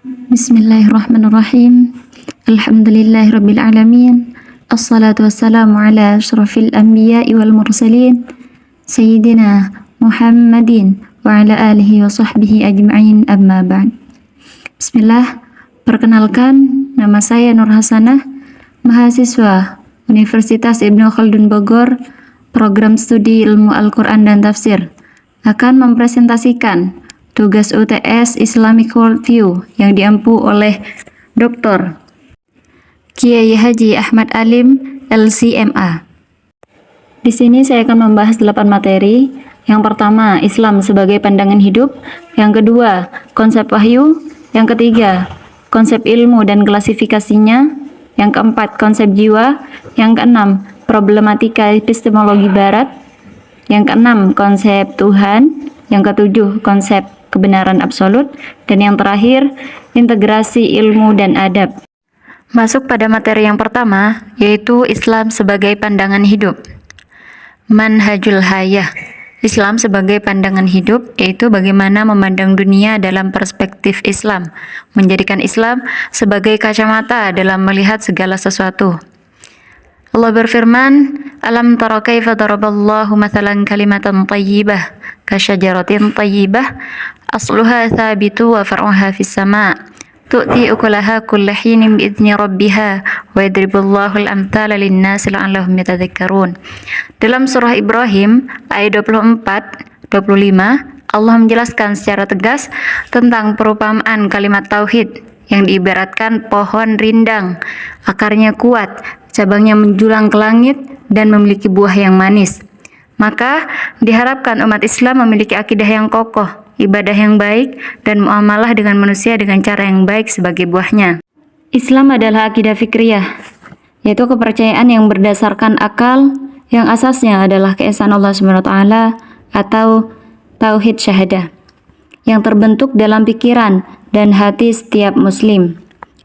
Bismillahirrahmanirrahim. Alhamdulillahirrabbilalamin. Assalatu wassalamu ala ashrafil anbiya'i wal mursalin Sayyidina Muhammadin wa ala alihi wa sahbihi ajma'in, amma ba'd. Bismillah. Perkenalkan, nama saya Nur Hasanah, mahasiswa Universitas Ibnu Khaldun Bogor, program studi ilmu Al-Quran dan Tafsir, akan mempresentasikan tugas UTS Islamic Worldview yang diampu oleh Dr. Kiai Haji Ahmad Alim, LCMA. Di sini saya akan membahas 8 materi. Yang pertama, Islam sebagai pandangan hidup. Yang kedua, konsep wahyu. Yang ketiga, konsep ilmu dan klasifikasinya. Yang keempat, konsep jiwa. Yang keenam, problematika epistemologi barat. Yang keenam, konsep Tuhan. Yang ketujuh, konsep kebenaran absolut. Dan yang terakhir, integrasi ilmu dan adab. Masuk pada materi yang pertama, yaitu Islam sebagai pandangan hidup. Manhajul Hayah. Islam sebagai pandangan hidup, yaitu bagaimana memandang dunia dalam perspektif Islam, menjadikan Islam sebagai kacamata dalam melihat segala sesuatu. Allah berfirman, Alam tara kaifa daraballahu mathalan kalimatan tayyibah kasyajaratin tayyibah asluha thabitu wa far'uha fis sama' tu'ti ukulaha kulla hinin bi'izni rabbiha wa yadribullahu al-amthala lin-nasi la'allahum yatadhakkarun. Dalam surah Ibrahim ayat 24-25, Allah menjelaskan secara tegas tentang perumpamaan kalimat tauhid yang diibaratkan pohon rindang, akarnya kuat, cabangnya menjulang ke langit dan memiliki buah yang manis. Maka diharapkan umat Islam memiliki akidah yang kokoh, ibadah yang baik, dan muamalah dengan manusia dengan cara yang baik sebagai buahnya. Islam adalah akidah fikriyah, yaitu kepercayaan yang berdasarkan akal, yang asasnya adalah keesaan Allah SWT atau tauhid syahadah, yang terbentuk dalam pikiran dan hati setiap muslim,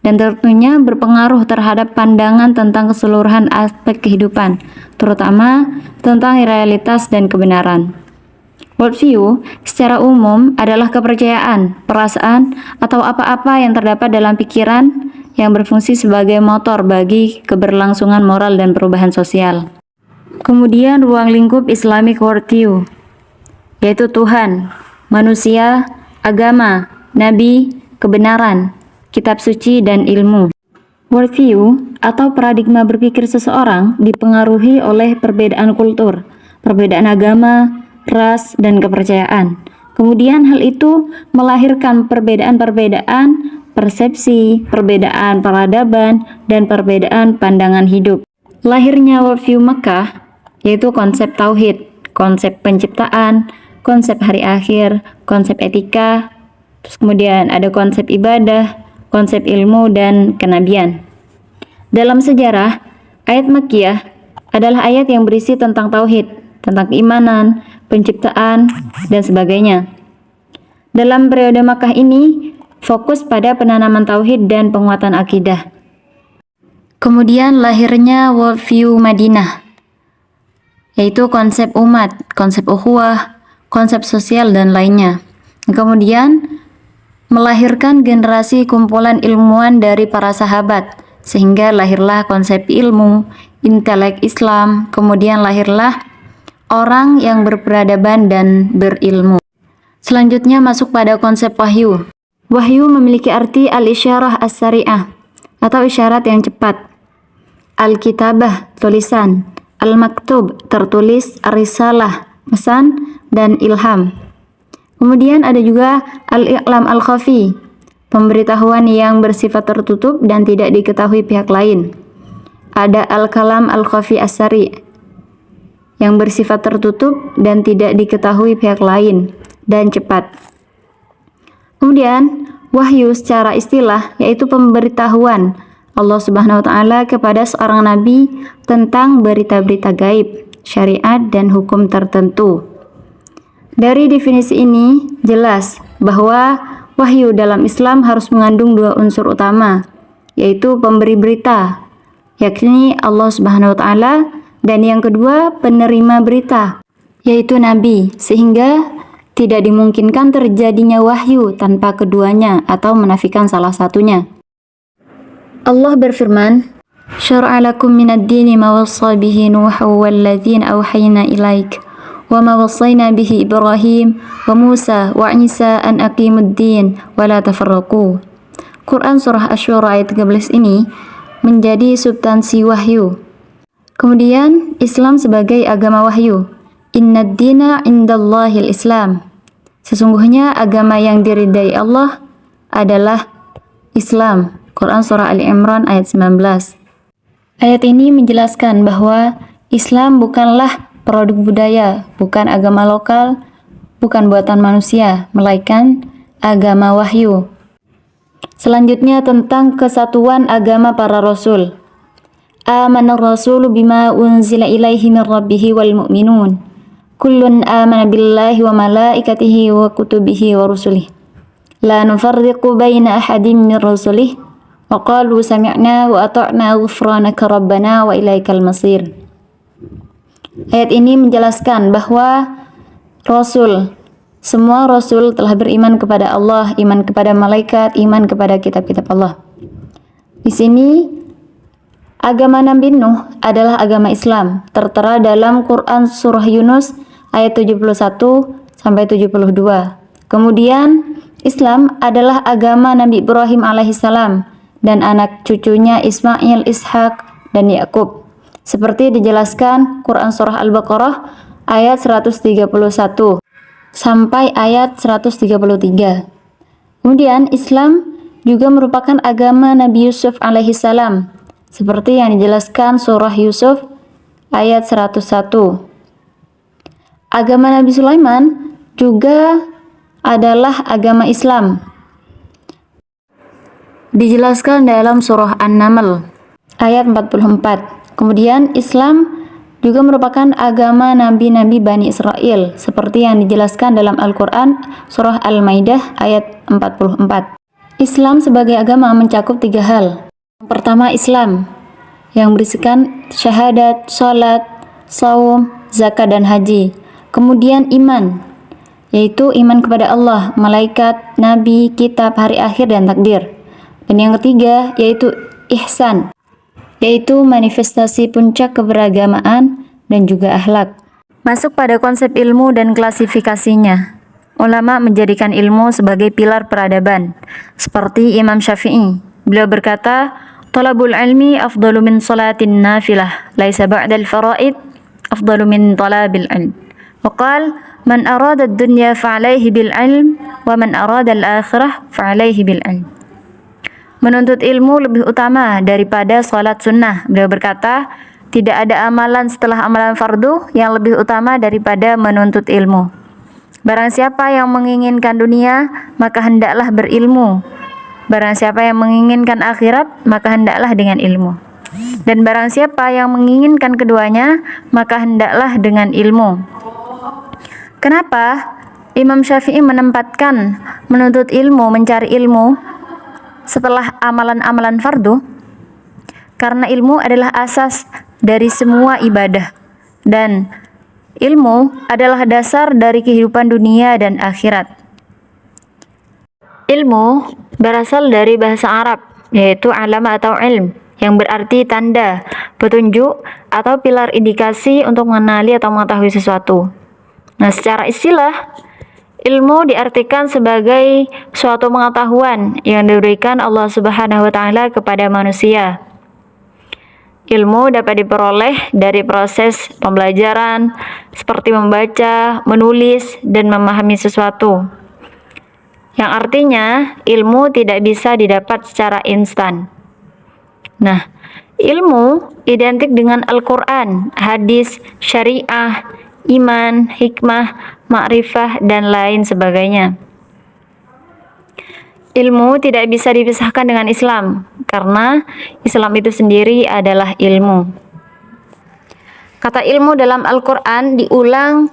dan tentunya berpengaruh terhadap pandangan tentang keseluruhan aspek kehidupan, terutama tentang realitas dan kebenaran. Worldview secara umum adalah kepercayaan, perasaan, atau apa-apa yang terdapat dalam pikiran yang berfungsi sebagai motor bagi keberlangsungan moral dan perubahan sosial. Kemudian ruang lingkup Islamic Worldview, yaitu Tuhan, manusia, agama, nabi, kebenaran, kitab suci, dan ilmu. Worldview atau paradigma berpikir seseorang dipengaruhi oleh perbedaan kultur, perbedaan agama, ras, dan kepercayaan. Kemudian hal itu melahirkan perbedaan-perbedaan persepsi, perbedaan peradaban, dan perbedaan pandangan hidup. Lahirnya worldview Mekah, yaitu konsep tauhid, konsep penciptaan, konsep hari akhir, konsep etika, terus kemudian ada konsep ibadah, konsep ilmu, dan kenabian. Dalam sejarah, ayat Makkiyah adalah ayat yang berisi tentang tauhid, tentang keimanan, penciptaan, dan sebagainya. Dalam periode Makkah ini, fokus pada penanaman tauhid dan penguatan akidah. Kemudian lahirnya worldview Madinah, yaitu konsep umat, konsep ukhuwah, konsep sosial, dan lainnya. Kemudian melahirkan generasi kumpulan ilmuwan dari para sahabat, sehingga lahirlah konsep ilmu, intelek Islam, kemudian lahirlah orang yang berperadaban dan berilmu. Selanjutnya masuk pada konsep wahyu. Wahyu memiliki arti al-isyarah as-sari'ah, atau isyarat yang cepat. Al-kitabah, tulisan. Al-maktub, tertulis. Ar-risalah, pesan. Dan ilham. Kemudian ada juga al-i'lam al-khafi, pemberitahuan yang bersifat tertutup dan tidak diketahui pihak lain. Ada al-kalam al-khafi as-sari, yang bersifat tertutup dan tidak diketahui pihak lain dan cepat. Kemudian wahyu secara istilah yaitu pemberitahuan Allah Subhanahu wa taala kepada seorang nabi tentang berita-berita gaib, syariat, dan hukum tertentu. Dari definisi ini jelas bahwa wahyu dalam Islam harus mengandung 2 unsur utama, yaitu pemberi berita, yakni Allah Subhanahu wa taala, dan yang kedua penerima berita, yaitu nabi, sehingga Tidak dimungkinkan terjadinya wahyu tanpa keduanya atau menafikan salah satunya. Allah berfirman, "Syara'a lakum minad dini ma wassa bihi Nuha walladzina awhayna ilaik wa ma wassayna bihi Ibrahim wa Musa wa Isa an aqimud din wa la tafarraqu." Quran surah Asy-Syura ayat 13 ini menjadi substansi wahyu. Kemudian Islam sebagai agama wahyu. Innad dina indallahil Islam. Sesungguhnya agama yang diridai Allah adalah Islam. Quran surah Ali Imran ayat 19. Ayat ini menjelaskan bahwa Islam bukanlah produk budaya, bukan agama lokal, bukan buatan manusia, melainkan agama wahyu. Selanjutnya tentang kesatuan agama para rasul. Amanar rasulu bima unzila ilaihi min rabbihi wal mu'minun. Kullun amana billahi wa malaikatihi wa kutubihi wa rusulih. La nufarriqu baina ahadin min rusulih. Wa qalu sami'na wa ata'na ghufranaka rabbana wa ilaikal masir. Ayat ini menjelaskan bahwa semua rasul telah beriman kepada Allah, iman kepada malaikat, iman kepada kitab-kitab Allah. Di sini agama Nabi Nuh adalah agama Islam, tertera dalam Quran surah Yunus ayat 71 sampai 72. Kemudian Islam adalah agama Nabi Ibrahim alaihissalam dan anak cucunya Ismail, Ishak, dan Yakub. Seperti dijelaskan Quran surah Al-Baqarah ayat 131 sampai ayat 133. Kemudian Islam juga merupakan agama Nabi Yusuf alaihissalam, seperti yang dijelaskan surah Yusuf ayat 101. Agama Nabi Sulaiman juga adalah agama Islam. Dijelaskan dalam surah An-Naml ayat 44. Kemudian Islam juga merupakan agama nabi-nabi Bani Israel, seperti yang dijelaskan dalam Al-Quran surah Al-Maidah ayat 44. Islam sebagai agama mencakup 3 hal. Yang pertama Islam, yang berisikan syahadat, salat, saum, zakat, dan haji. Kemudian iman, yaitu iman kepada Allah, malaikat, nabi, kitab, hari akhir, dan takdir. Dan yang ketiga yaitu ihsan, yaitu manifestasi puncak keberagamaan dan juga akhlak. Masuk pada konsep ilmu dan klasifikasinya. Ulama menjadikan ilmu sebagai pilar peradaban, seperti Imam Syafi'i. Beliau berkata, "Talabul ilmi afdalu min salatin nafilah, laisa ba'dal faraid afdalu min talabil ilm." Waqal, "Man arada ad-dunya fa'alaihi bil ilm, wa man arada al-akhirah fa'alaihi bil ilm." Menuntut ilmu lebih utama daripada salat sunnah. Beliau berkata, tidak ada amalan setelah amalan fardu yang lebih utama daripada menuntut ilmu. Barang siapa yang menginginkan dunia, maka hendaklah berilmu. Barang siapa yang menginginkan akhirat, maka hendaklah dengan ilmu. Dan barang siapa yang menginginkan keduanya, maka hendaklah dengan ilmu. Kenapa Imam Syafi'i menempatkan menuntut ilmu, mencari ilmu setelah amalan-amalan fardu? Karena ilmu adalah asas dari semua ibadah, dan ilmu adalah dasar dari kehidupan dunia dan akhirat. Ilmu berasal dari bahasa Arab, yaitu alama atau ilm, yang berarti tanda, petunjuk, atau pilar indikasi untuk mengenali atau mengetahui sesuatu. Nah, secara istilah, ilmu diartikan sebagai suatu pengetahuan yang diberikan Allah Subhanahu wa Ta'ala kepada manusia. Ilmu dapat diperoleh dari proses pembelajaran, seperti membaca, menulis, dan memahami sesuatu. Yang artinya, ilmu tidak bisa didapat secara instan. Nah, ilmu identik dengan Al-Quran, hadis, syariah, iman, hikmah, ma'rifah, dan lain sebagainya. Ilmu tidak bisa dipisahkan dengan Islam, karena Islam itu sendiri adalah ilmu. Kata ilmu dalam Al-Quran diulang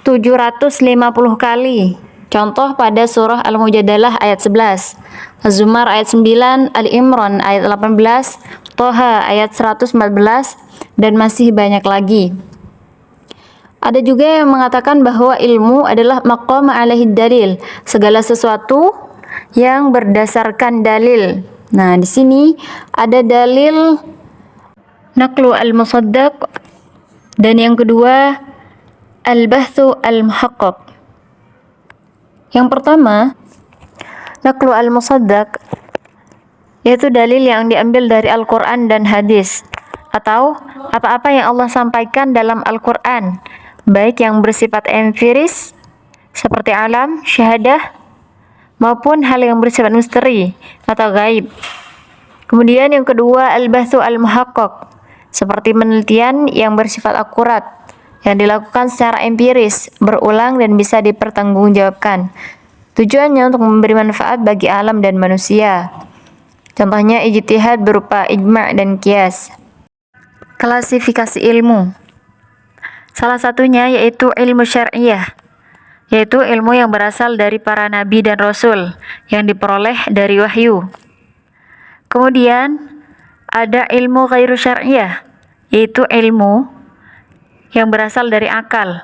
750 kali. Contoh pada surah Al-Mujadalah ayat 11, Az-Zumar ayat 9, Al-Imran ayat 18, Toha ayat 114, dan masih banyak lagi. Ada juga yang mengatakan bahwa ilmu adalah maqam alaihi dalil, segala sesuatu yang berdasarkan dalil. Nah, di sini ada dalil naqlu al-musaddaq dan yang kedua al-bahthu al-muhaqqaq. Yang pertama, naqlu al-musaddaq yaitu dalil yang diambil dari Al-Qur'an dan hadis atau apa-apa yang Allah sampaikan dalam Al-Qur'an, baik yang bersifat empiris seperti alam, syahadah, maupun hal yang bersifat misteri atau gaib. Kemudian yang kedua, al-bahthu al-muhaqqaq, seperti penelitian yang bersifat akurat, yang dilakukan secara empiris, berulang dan bisa dipertanggungjawabkan. Tujuannya untuk memberi manfaat bagi alam dan manusia. Contohnya ijtihad berupa ijma' dan qiyas. Klasifikasi ilmu. Salah satunya yaitu ilmu syar'iyah, yaitu ilmu yang berasal dari para nabi dan rasul yang diperoleh dari wahyu. Kemudian ada ilmu ghairu syar'iyah, yaitu ilmu yang berasal dari akal.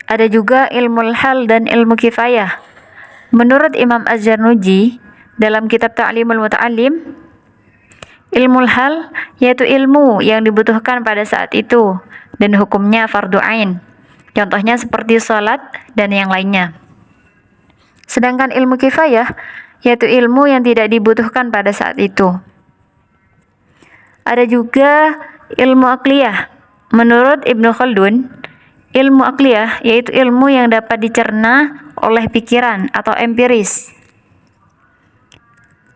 Ada juga ilmu hal dan ilmu kifayah. Menurut Imam Az-Zarnuji dalam kitab Ta'limul Muta'allim, ilmu hal yaitu ilmu yang dibutuhkan pada saat itu dan hukumnya fardu ain. Contohnya seperti sholat dan yang lainnya. Sedangkan ilmu kifayah yaitu ilmu yang tidak dibutuhkan pada saat itu. Ada juga ilmu aqliyah. Menurut Ibnu Khaldun, ilmu aqliyah yaitu ilmu yang dapat dicerna oleh pikiran atau empiris.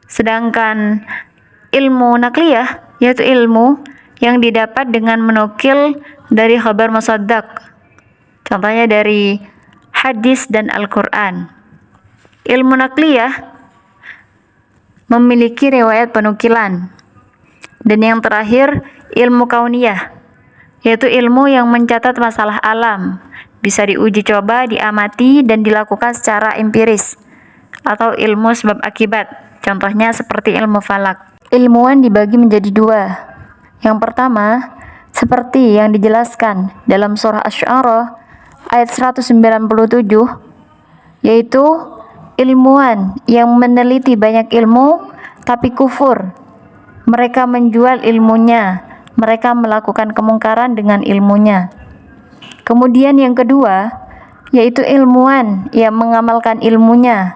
Sedangkan ilmu nakliyah yaitu ilmu yang didapat dengan menukil dari khabar musaddaq. Contohnya dari hadis dan Al-Qur'an. Ilmu nakliyah memiliki riwayat penukilan. Dan yang terakhir, ilmu kauniyah, yaitu ilmu yang mencatat masalah alam, bisa diuji coba, diamati, dan dilakukan secara empiris, atau ilmu sebab akibat. Contohnya seperti ilmu falak. Ilmuwan dibagi menjadi dua. Yang pertama, seperti yang dijelaskan dalam surah Asy-Syu'ara ayat 197, yaitu ilmuwan yang meneliti banyak ilmu tapi kufur. Mereka menjual ilmunya, mereka melakukan kemungkaran dengan ilmunya. Kemudian yang kedua, yaitu ilmuwan yang mengamalkan ilmunya,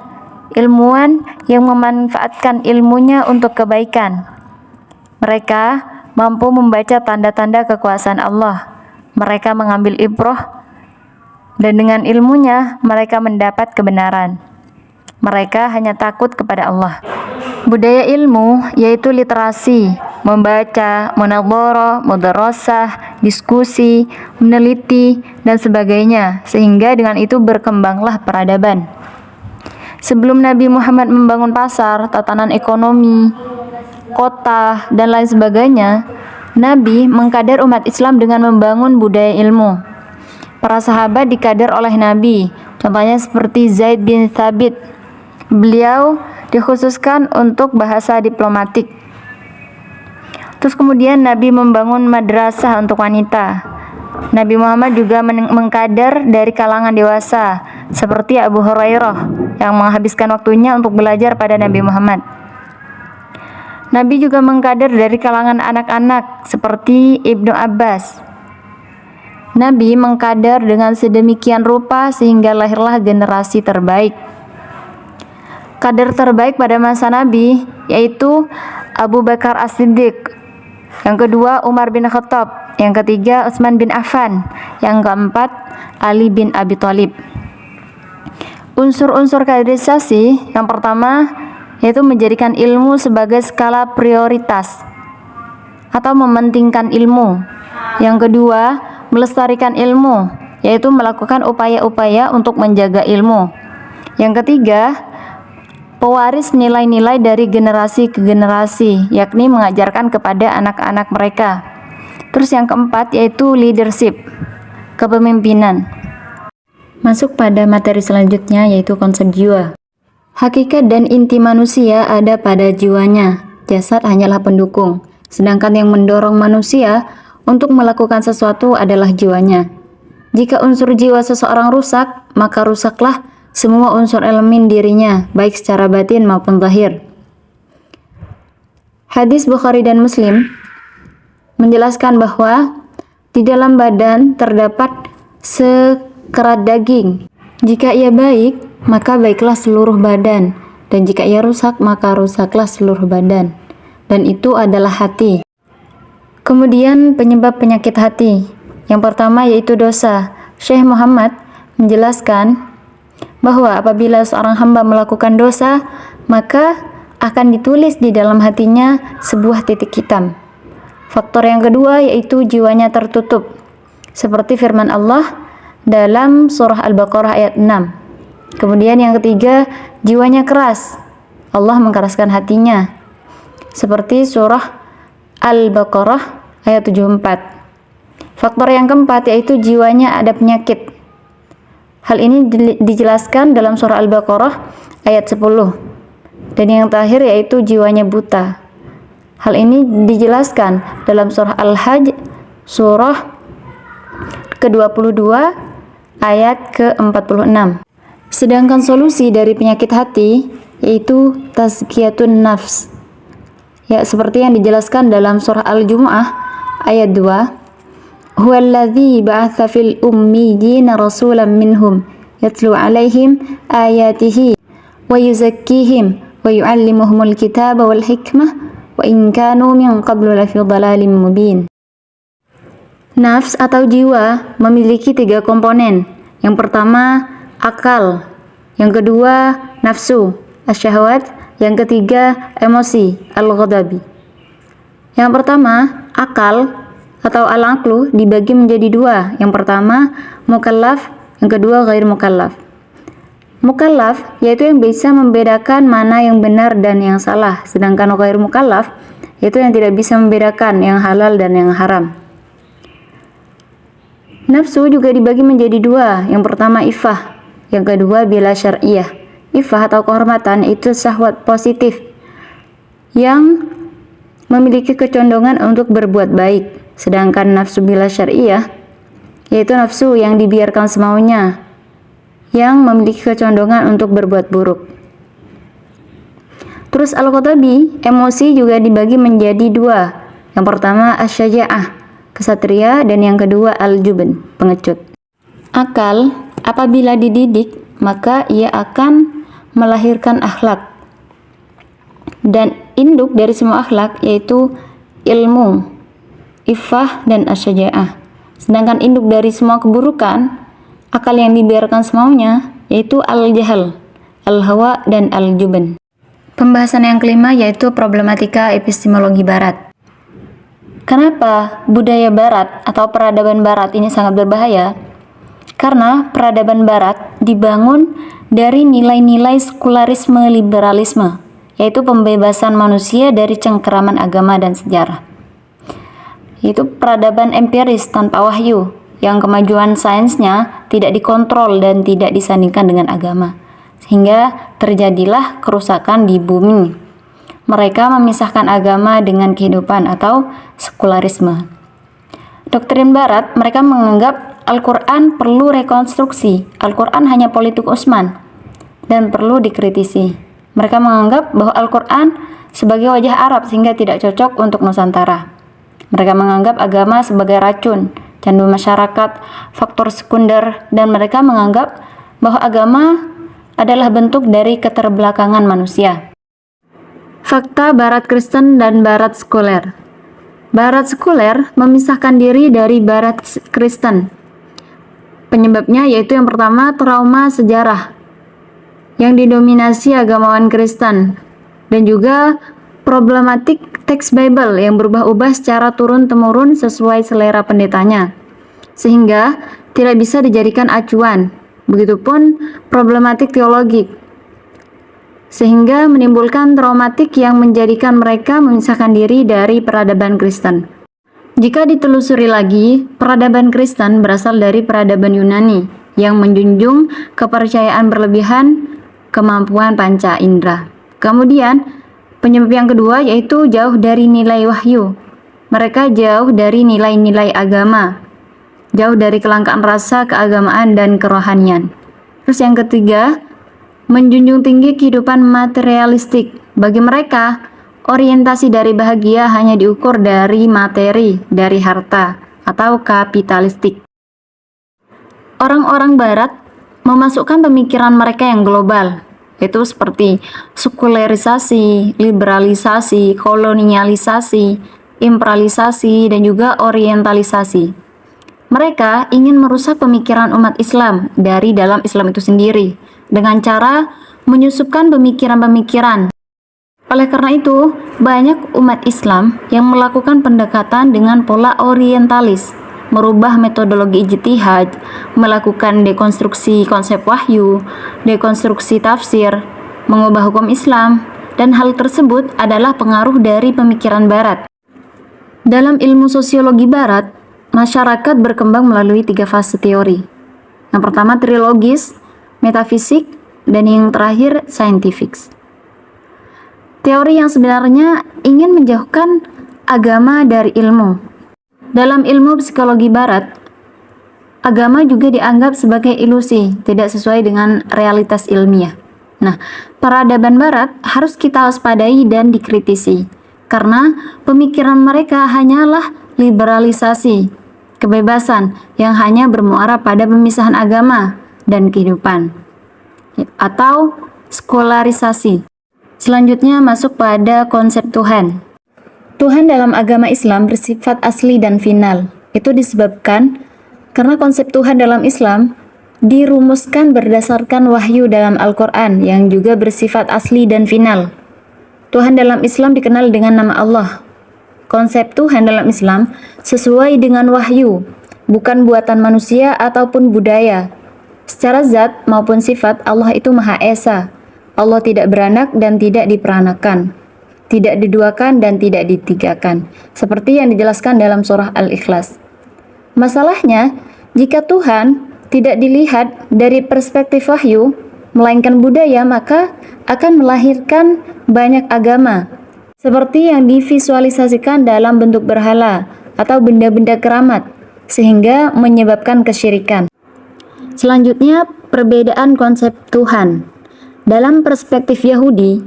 ilmuwan yang memanfaatkan ilmunya untuk kebaikan. Mereka mampu membaca tanda-tanda kekuasaan Allah. Mereka mengambil ibrah dan dengan ilmunya mereka mendapat kebenaran. Mereka hanya takut kepada Allah. Budaya ilmu yaitu literasi, membaca, munadharah, mudarasah, diskusi, meneliti, dan sebagainya, sehingga dengan itu berkembanglah peradaban. Sebelum Nabi Muhammad membangun pasar, tatanan ekonomi, kota, dan lain sebagainya, Nabi mengkader umat Islam dengan membangun budaya ilmu. Para sahabat dikader oleh Nabi, contohnya seperti Zaid bin Thabit. Beliau dikhususkan untuk bahasa diplomatik. Terus kemudian Nabi membangun madrasah untuk wanita. Nabi Muhammad juga mengkader dari kalangan dewasa, seperti Abu Hurairah yang menghabiskan waktunya untuk belajar pada Nabi Muhammad. Nabi juga mengkader dari kalangan anak-anak, seperti Ibnu Abbas. Nabi mengkader dengan sedemikian rupa sehingga lahirlah generasi terbaik. Kader terbaik pada masa Nabi yaitu Abu Bakar As-Siddiq, yang kedua Umar bin Khattab, yang ketiga Utsman bin Affan, yang keempat Ali bin Abi Thalib. Unsur-unsur kaderisasi yang pertama yaitu menjadikan ilmu sebagai skala prioritas atau mementingkan ilmu. Yang kedua, melestarikan ilmu, yaitu melakukan upaya-upaya untuk menjaga ilmu. Yang ketiga, pewaris nilai-nilai dari generasi ke generasi, yakni mengajarkan kepada anak-anak mereka. Terus yang keempat yaitu leadership, kepemimpinan. Masuk pada materi selanjutnya yaitu konsep jiwa. Hakikat dan inti manusia ada pada jiwanya. Jasad hanyalah pendukung, sedangkan yang mendorong manusia untuk melakukan sesuatu adalah jiwanya. Jika unsur jiwa seseorang rusak, maka rusaklah semua unsur elemen dirinya, baik secara batin maupun zahir. Hadis Bukhari dan Muslim menjelaskan bahwa di dalam badan terdapat sekerat daging. Jika ia baik, maka baiklah seluruh badan, dan jika ia rusak, maka rusaklah seluruh badan. Dan itu adalah hati. Kemudian penyebab penyakit hati. Yang pertama yaitu dosa. Syekh Muhammad menjelaskan bahwa apabila seorang hamba melakukan dosa, maka akan ditulis di dalam hatinya sebuah titik hitam. Faktor yang kedua yaitu jiwanya tertutup. Seperti firman Allah dalam surah Al-Baqarah ayat 6. Kemudian yang ketiga, jiwanya keras. Allah mengkeraskan hatinya. Seperti surah Al-Baqarah ayat 74. Faktor yang keempat yaitu jiwanya ada penyakit. Hal ini dijelaskan dalam surah Al-Baqarah ayat 10. Dan yang terakhir yaitu jiwanya buta. Hal ini dijelaskan dalam surah Al-Hajj surah ke-22 ayat ke-46. Sedangkan solusi dari penyakit hati yaitu tazkiyatun nafs. Ya, seperti yang dijelaskan dalam surah Al-Jumu'ah ayat 2. Huwallazi ba'atsa fil ummiyina rasulan minhum yatlu 'alaihim ayatihi wa yuzakkihim wa yu'allimuhumul kitaba wal hikmah wa in kanu min qablu lafi dhalalin mubin. Nafs atau jiwa memiliki 3 komponen. Yang pertama, akal. Yang kedua, nafsu, asyahwat. Yang ketiga, emosi, al-ghadabi. Yang pertama, akal atau al-aqlu dibagi menjadi 2. Yang pertama, mukallaf. Yang kedua, ghair mukallaf. Mukallaf yaitu yang bisa membedakan mana yang benar dan yang salah, sedangkan ghair mukallaf yaitu yang tidak bisa membedakan yang halal dan yang haram. Nafsu juga dibagi menjadi 2. Yang pertama iffah, yang kedua bila syar'iyah. Iffah atau kehormatan itu syahwat positif yang memiliki kecondongan untuk berbuat baik, sedangkan nafsu bila syar'iyah yaitu nafsu yang dibiarkan semaunya, yang memiliki kecondongan untuk berbuat buruk. Terus al-ghadabi, emosi juga dibagi menjadi 2. Yang pertama asyaja'ah, kesatria, dan yang kedua al-jubn, pengecut. Akal apabila dididik, maka ia akan melahirkan akhlak. Dan induk dari semua akhlak yaitu ilmu, iffah, dan asyaja'ah. Sedangkan induk dari semua keburukan, akal yang dibiarkan semaunya, yaitu al-jahal, al-hawa, dan al-jubn. Pembahasan yang kelima yaitu problematika epistemologi barat. Kenapa budaya barat atau peradaban barat ini sangat berbahaya? Karena peradaban barat dibangun dari nilai-nilai sekularisme liberalisme, yaitu pembebasan manusia dari cengkeraman agama dan sejarah. Yaitu peradaban empiris tanpa wahyu, yang kemajuan sainsnya tidak dikontrol dan tidak disandingkan dengan agama, sehingga terjadilah kerusakan di bumi. Mereka memisahkan agama dengan kehidupan atau sekularisme. Doktrin Barat, mereka menganggap Al-Quran perlu rekonstruksi. Al-Quran hanya politik Utsman dan perlu dikritisi. Mereka menganggap bahwa Al-Quran sebagai wajah Arab sehingga tidak cocok untuk Nusantara. Mereka menganggap agama sebagai racun, candu masyarakat, faktor sekunder, dan mereka menganggap bahwa agama adalah bentuk dari keterbelakangan manusia. Fakta Barat Kristen dan Barat Sekuler. Barat Sekuler memisahkan diri dari Barat Kristen. Penyebabnya yaitu yang pertama trauma sejarah yang didominasi agamawan Kristen, dan juga problematik teks Bible yang berubah-ubah secara turun-temurun sesuai selera pendetanya, sehingga tidak bisa dijadikan acuan. Begitupun problematik teologik, sehingga menimbulkan traumatik yang menjadikan mereka memisahkan diri dari peradaban Kristen. Jika ditelusuri lagi, peradaban Kristen berasal dari peradaban Yunani yang menjunjung kepercayaan berlebihan, kemampuan panca indera. Kemudian, penyebab yang kedua yaitu jauh dari nilai wahyu. Mereka jauh dari nilai-nilai agama. jauh dari kelangkaan rasa keagamaan dan kerohanian. Terus yang ketiga, menjunjung tinggi kehidupan materialistik. Bagi mereka, orientasi dari bahagia hanya diukur dari materi, dari harta, atau kapitalistik. Orang-orang barat memasukkan pemikiran mereka yang global, yaitu seperti sekularisasi, liberalisasi, kolonialisasi, imperialisasi, dan juga orientalisasi. Mereka ingin merusak pemikiran umat Islam dari dalam Islam itu sendiri dengan cara menyusupkan pemikiran-pemikiran. Oleh karena itu, banyak umat Islam yang melakukan pendekatan dengan pola orientalis, merubah metodologi ijtihad, melakukan dekonstruksi konsep wahyu, dekonstruksi tafsir, mengubah hukum Islam, dan hal tersebut adalah pengaruh dari pemikiran barat. Dalam ilmu sosiologi barat, masyarakat berkembang melalui 3 fase teori. Yang pertama trilogis, metafisik, dan yang terakhir scientific. Teori yang sebenarnya ingin menjauhkan agama dari ilmu. Dalam ilmu psikologi barat, agama juga dianggap sebagai ilusi, tidak sesuai dengan realitas ilmiah. Nah, peradaban barat harus kita waspadai dan dikritisi, karena pemikiran mereka hanyalah liberalisasi, kebebasan yang hanya bermuara pada pemisahan agama dan kehidupan, atau sekularisasi. Selanjutnya masuk pada konsep Tuhan. Tuhan dalam agama Islam bersifat asli dan final. Itu disebabkan karena konsep Tuhan dalam Islam dirumuskan berdasarkan wahyu dalam Al-Quran yang juga bersifat asli dan final. Tuhan dalam Islam dikenal dengan nama Allah. Konsep Tuhan dalam Islam sesuai dengan wahyu, bukan buatan manusia ataupun budaya. Secara zat maupun sifat, Allah itu Maha Esa. Allah tidak beranak dan tidak diperanakan, tidak diduakan dan tidak ditigakan, seperti yang dijelaskan dalam surah Al-Ikhlas. Masalahnya, jika Tuhan tidak dilihat dari perspektif wahyu, melainkan budaya, maka akan melahirkan banyak agama, seperti yang divisualisasikan dalam bentuk berhala atau benda-benda keramat, sehingga menyebabkan kesyirikan. Selanjutnya, perbedaan konsep Tuhan. Dalam perspektif Yahudi,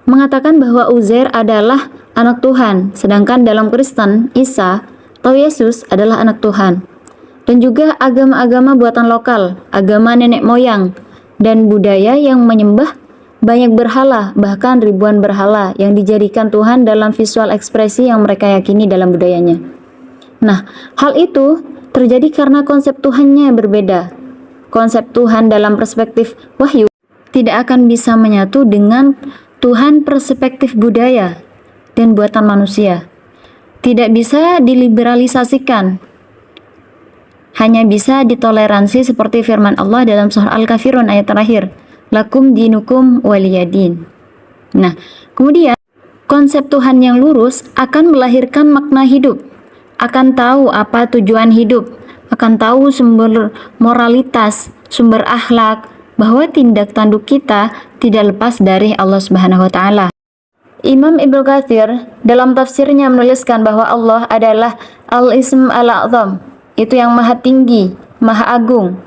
mengatakan bahwa Uzair adalah anak Tuhan, sedangkan dalam Kristen, Isa atau Yesus adalah anak Tuhan. Dan juga agama-agama buatan lokal, agama nenek moyang, dan budaya yang menyembah banyak berhala, bahkan ribuan berhala yang dijadikan Tuhan dalam visual ekspresi yang mereka yakini dalam budayanya. Nah, hal itu terjadi karena konsep Tuhannya berbeda. Konsep Tuhan dalam perspektif wahyu tidak akan bisa menyatu dengan Tuhan perspektif budaya dan buatan manusia. Tidak bisa diliberalisasikan, hanya bisa ditoleransi seperti firman Allah dalam surah Al-Kafirun ayat terakhir, lakum dinukum waliyadin. Nah, kemudian konsep Tuhan yang lurus akan melahirkan makna hidup, akan tahu apa tujuan hidup, akan tahu sumber moralitas, sumber akhlak, bahwa tindak tanduk kita tidak lepas dari Allah Subhanahu wa taala. Imam Ibnu Katsir dalam tafsirnya menuliskan bahwa Allah adalah Al-Ism Al-A'zam, itu yang maha tinggi, maha agung.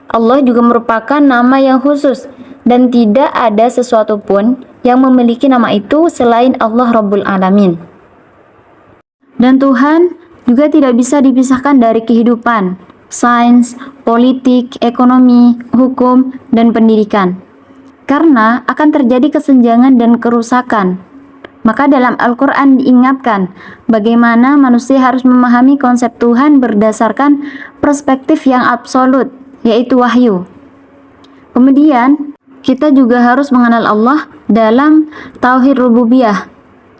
Allah juga merupakan nama yang khusus dan tidak ada sesuatu pun yang memiliki nama itu selain Allah Rabbul Alamin. Dan Tuhan juga tidak bisa dipisahkan dari kehidupan, sains, politik, ekonomi, hukum, dan pendidikan. Karena akan terjadi kesenjangan dan kerusakan. Maka dalam Al-Quran diingatkan bagaimana manusia harus memahami konsep Tuhan berdasarkan perspektif yang absolut, yaitu wahyu. Kemudian, kita juga harus mengenal Allah dalam tauhid rububiyah,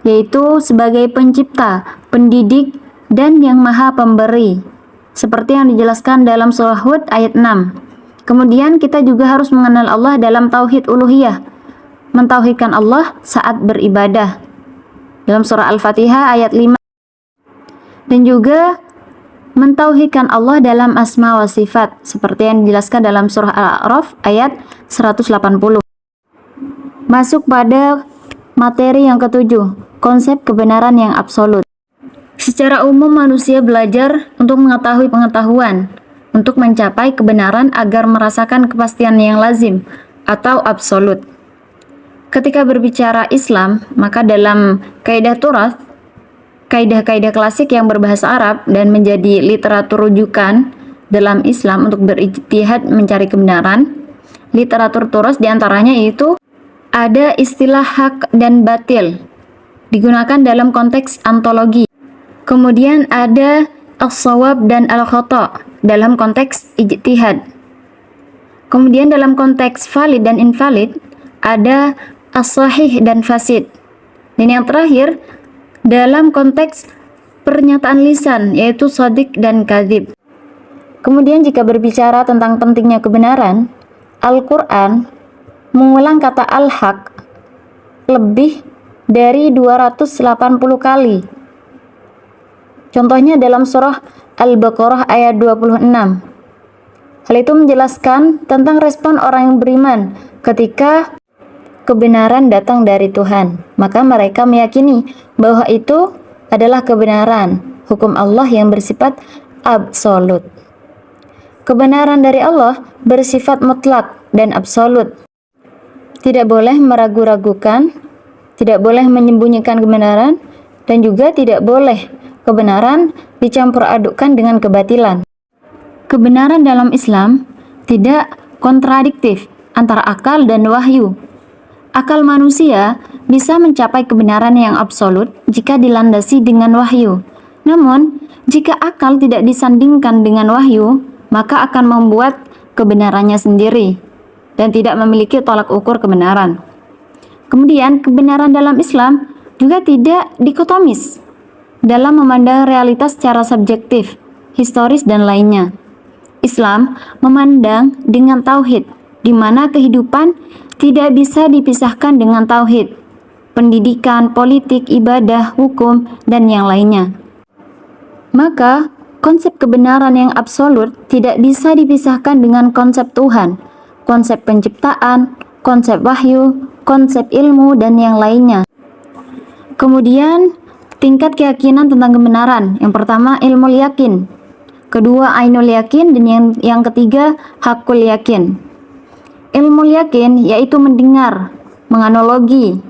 yaitu sebagai pencipta, pendidik, dan yang maha pemberi, seperti yang dijelaskan dalam surah Hud ayat 6. Kemudian kita juga harus mengenal Allah dalam tauhid uluhiyah, mentauhidkan Allah saat beribadah, dalam surah Al-Fatihah ayat 5. Dan juga mentauhidkan Allah dalam asma wa sifat, seperti yang dijelaskan dalam surah Al-A'raf ayat 180. Masuk pada materi yang ketujuh, konsep kebenaran yang absolut. Secara umum manusia belajar untuk mengetahui pengetahuan, untuk mencapai kebenaran agar merasakan kepastian yang lazim atau absolut. Ketika berbicara Islam, maka dalam kaidah turath, kaidah-kaidah klasik yang berbahasa Arab dan menjadi literatur rujukan dalam Islam untuk berijtihad mencari kebenaran, literatur turath diantaranya yaitu ada istilah hak dan batil, digunakan dalam konteks antologi. Kemudian ada as-shawab dan al-khata' dalam konteks ijtihad. Kemudian dalam konteks valid dan invalid ada as-sahih dan fasid. Dan yang terakhir dalam konteks pernyataan lisan yaitu shadiq dan kadzib. Kemudian jika berbicara tentang pentingnya kebenaran, Al-Qur'an mengulang kata al-haq lebih dari 280 kali. Contohnya dalam surah Al-Baqarah ayat 26. Hal itu menjelaskan tentang respon orang yang beriman ketika kebenaran datang dari Tuhan. Maka mereka meyakini bahwa itu adalah kebenaran, hukum Allah yang bersifat absolut. Kebenaran dari Allah bersifat mutlak dan absolut. Tidak boleh meragu-ragukan, tidak boleh menyembunyikan kebenaran, dan juga tidak boleh kebenaran dicampur adukkan dengan kebatilan. Kebenaran dalam Islam tidak kontradiktif antara akal dan wahyu. Akal manusia bisa mencapai kebenaran yang absolut jika dilandasi dengan wahyu. Namun, jika akal tidak disandingkan dengan wahyu, maka akan membuat kebenarannya sendiri dan tidak memiliki tolak ukur kebenaran. Kemudian, kebenaran dalam Islam juga tidak dikotomis dalam memandang realitas secara subjektif, historis, dan lainnya. Islam memandang dengan tauhid, di mana kehidupan tidak bisa dipisahkan dengan tauhid, pendidikan, politik, ibadah, hukum, dan yang lainnya. Maka, konsep kebenaran yang absolut tidak bisa dipisahkan dengan konsep Tuhan, konsep penciptaan, konsep wahyu, konsep ilmu, dan yang lainnya. Kemudian, tingkat keyakinan tentang kebenaran. Yang pertama, ilmul yakin. Kedua, ainul yakin. Dan yang ketiga, hakul yakin. Ilmul yakin yaitu mendengar, menganalogi,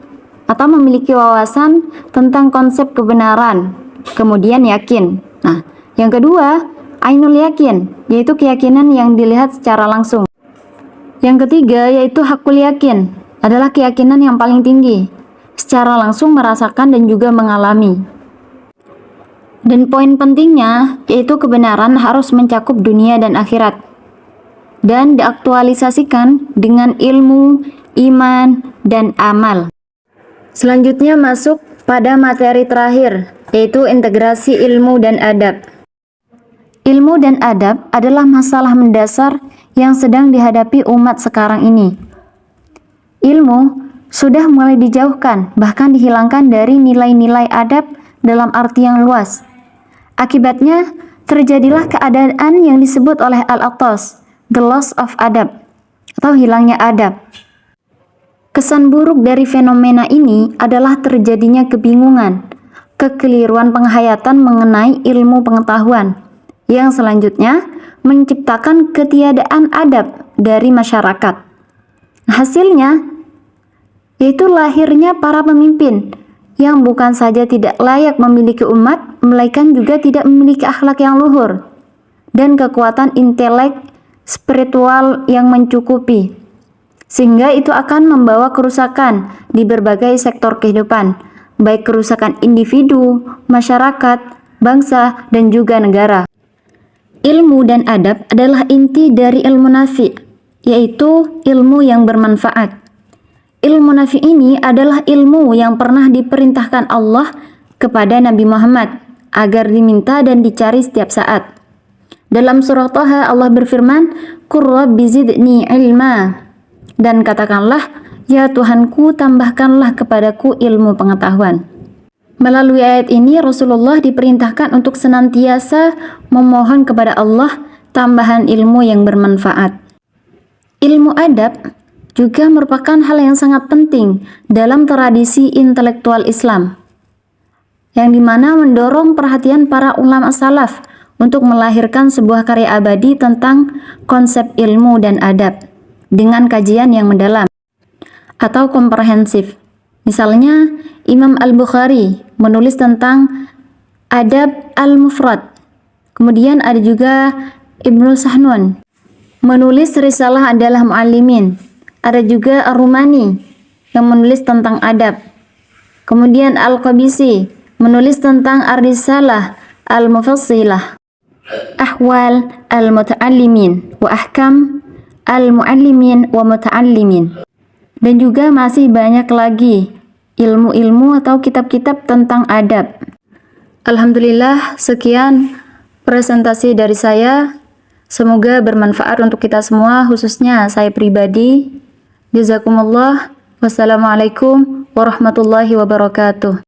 atau memiliki wawasan tentang konsep kebenaran. Kemudian yakin. Nah, yang kedua, ainul yakin, yaitu keyakinan yang dilihat secara langsung. Yang ketiga, yaitu hakul yakin, adalah keyakinan yang paling tinggi, secara langsung merasakan dan juga mengalami. Dan poin pentingnya yaitu kebenaran harus mencakup dunia dan akhirat dan diaktualisasikan dengan ilmu, iman, dan amal. Selanjutnya masuk pada materi terakhir yaitu integrasi ilmu dan adab. Ilmu dan adab adalah masalah mendasar yang sedang dihadapi umat sekarang ini. Ilmu sudah mulai dijauhkan, bahkan dihilangkan dari nilai-nilai adab dalam arti yang luas. Akibatnya, terjadilah keadaan yang disebut oleh Al-Attas, the loss of adab, atau hilangnya adab. Kesan buruk dari fenomena ini adalah terjadinya kebingungan, kekeliruan penghayatan mengenai ilmu pengetahuan, yang selanjutnya menciptakan ketiadaan adab dari masyarakat. Hasilnya, yaitu lahirnya para pemimpin yang bukan saja tidak layak memiliki umat, melainkan juga tidak memiliki akhlak yang luhur dan kekuatan intelek spiritual yang mencukupi, sehingga itu akan membawa kerusakan di berbagai sektor kehidupan, baik kerusakan individu, masyarakat, bangsa, dan juga negara. Ilmu dan adab adalah inti dari ilmu nafi, yaitu ilmu yang bermanfaat. Ilmu nafi ini adalah ilmu yang pernah diperintahkan Allah kepada Nabi Muhammad agar diminta dan dicari setiap saat. Dalam surah Thaha Allah berfirman, "Qur rabbi zidni ilma." Dan katakanlah, "Ya Tuhanku, tambahkanlah kepadaku ilmu pengetahuan." Melalui ayat ini Rasulullah diperintahkan untuk senantiasa memohon kepada Allah tambahan ilmu yang bermanfaat. Ilmu adab juga merupakan hal yang sangat penting dalam tradisi intelektual Islam. yang dimana mendorong perhatian para ulama salaf untuk melahirkan sebuah karya abadi tentang konsep ilmu dan adab dengan kajian yang mendalam atau komprehensif. Misalnya, Imam Al-Bukhari menulis tentang adab al-mufrad. Kemudian ada juga Ibnu Sahnun menulis risalah adalah muallimin. Ada juga Ar-Rumani yang menulis tentang adab. Kemudian Al-Qabisi menulis tentang Ar-Risalah Al-Mufassilah, Ahwal Al-Muta'allimin wa Ahkam Al-Muallimin wa Muta'allimin. Dan juga masih banyak lagi ilmu-ilmu atau kitab-kitab tentang adab. Alhamdulillah, sekian presentasi dari saya. Semoga bermanfaat untuk kita semua, khususnya saya pribadi. Jazakumullah. Wassalamualaikum warahmatullahi wabarakatuh.